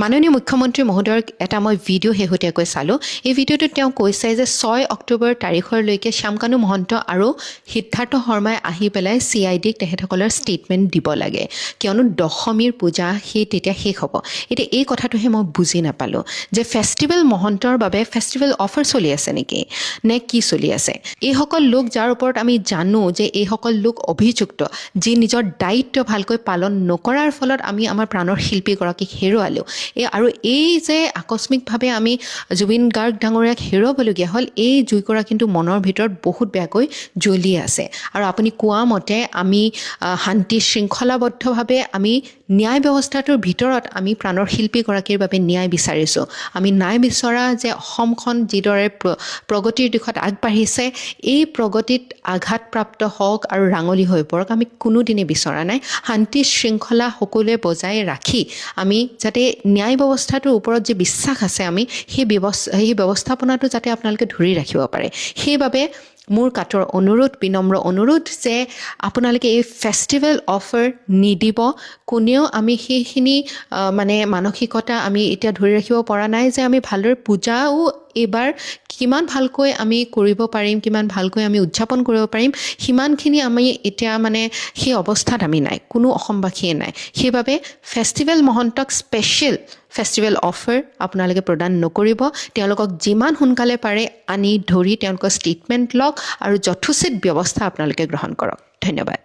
মাননীয় মুখ্যমন্ত্ৰী মহোদয়ৰ এটা মই ভিডিঅ' শেহতীয়াকৈ চালোঁ। এই ভিডিঅ'টোত তেওঁ কৈছে যে 6 অক্টোবৰ তাৰিখলৈকে শ্যামকানু মহন্ত আৰু সিদ্ধাৰ্থ শৰ্মাই আহি পেলাই CIDক তেখেতসকলৰ ষ্টেটমেণ্ট দিব লাগে, কিয়নো দশমীৰ পূজা তেতিয়া শেষ হ'ব। এতিয়া এই কথাটোহে মই বুজি নাপালোঁ যে ফেষ্টিভেল মহন্তৰ বাবে ফেষ্টিভেল অফাৰ চলি আছে নেকি নে কি চলি আছে। এইসকল লোক যাৰ ওপৰত আমি জানো যে এইসকল লোক অভিযুক্ত, যি নিজৰ দায়িত্ব ভালকৈ পালন নকৰাৰ ফলত আমি আমাৰ প্ৰাণৰ শিল্পীগৰাকীক হেৰুৱালোঁ। আৰু এই যে আকস্মিকভাৱে আমি জুবিন গাৰ্গ ডাঙৰীয়াক হেৰুৱাবলগীয়া হ'ল, এই জুইকুৰা কিন্তু মনৰ ভিতৰত বহুত বেয়াকৈ জ্বলি আছে। আৰু আপুনি কোৱা মতে আমি শান্তি শৃংখলাবদ্ধভাৱে আমি ন্যায় ব্যৱস্থাটোৰ ভিতৰত আমি প্ৰাণৰ শিল্পীগৰাকীৰ বাবে ন্যায় বিচাৰিছোঁ। আমি ন্যায় বিচৰা যে অসমখন যিদৰে প্ৰগতিৰ দিশত আগবাঢ়িছে, এই প্ৰগতিত আঘাতপ্ৰাপ্ত হওক আৰু ৰাঙলী হৈ পৰক, আমি কোনোদিনে বিচৰা নাই। শান্তি শৃংখলা সকলোৱে বজাই ৰাখি আমি যাতে ন্যায় ব্যৱস্থাটোৰ ওপৰত যে বিশ্বাস আছে, আমি সেই ব্যৱস্থাপনাটো যাতে আপোনালোকে ধৰি ৰাখিব পাৰে। সেইবাবে মোৰ কাটৰ অনুৰোধ, বিনম্ৰ অনুৰোধ যে আপোনালোকে এই ফেষ্টিভেল অফাৰ নিদিব। কোনেও আমি সেইখিনি মানসিকতা আমি এতিয়া ধৰি ৰাখিব পৰা নাই যে আমি ভালদৰে পূজাও এইবাৰ কিমান ভালকৈ আমি কৰিব পাৰিম, কিমান ভালকৈ আমি উদযাপন কৰিব পাৰিম, সিমানখিনি আমি এতিয়া সেই অৱস্থাত আমি নাই, কোনো অসমবাসীয়ে নাই। সেইবাবে ফেষ্টিভেল মহন্তক স্পেচিয়েল ফেষ্টিভেল অফাৰ আপোনালোকে প্ৰদান নকৰিব। তেওঁলোকক যিমান সোনকালে পাৰে আনি ধৰি তেওঁলোকৰ ষ্টেটমেণ্ট লওক আৰু যথোচিত ব্যৱস্থা আপোনালোকে গ্ৰহণ কৰক। ধন্যবাদ।